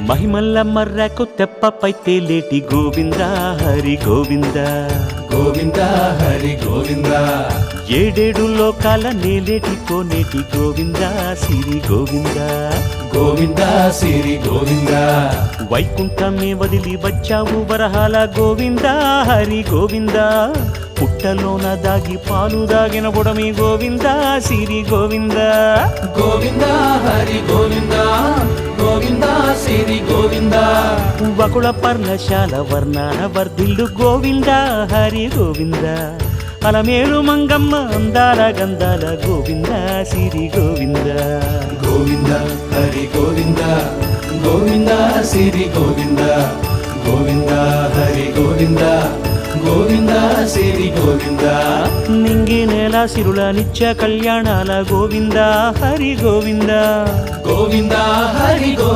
మహిమల్ల మర్రకు తెప్పపై తేలేటి గోవింద హరి గోవింద గోవింద హరి గోవింద ఏడేడు లోకాల నేలేటి కోనేటి గోవింద సిరి గోవింద గోవింద సిరి గోవింద వైకుంఠమే వదిలి వచ్చావు వరహాల గోవింద హరి గోవింద పుట్టలోన దాగి పాలు దాగిన బుడమి గోవింద సిరి గోవింద గోవింద హరి గోవింద గోవింద సిరి గోవింద వకుళ పర్ణశాల వర్ణాన వర్ధిల్లు గోవింద హరి గోవింద అలమేలు మంగమ్మ అందాల గంధాల గోవింద సిరి గోవింద గోవింద హరి గోవింద గోవింద సిరి గోవింద గోవింద హరి గోవింద గోవింద సిరి గోవింద నింగి నేల సిరుల నిత్య కళ్యాణాల గోవింద హరి గోవింద గోవింద హరి గోవింద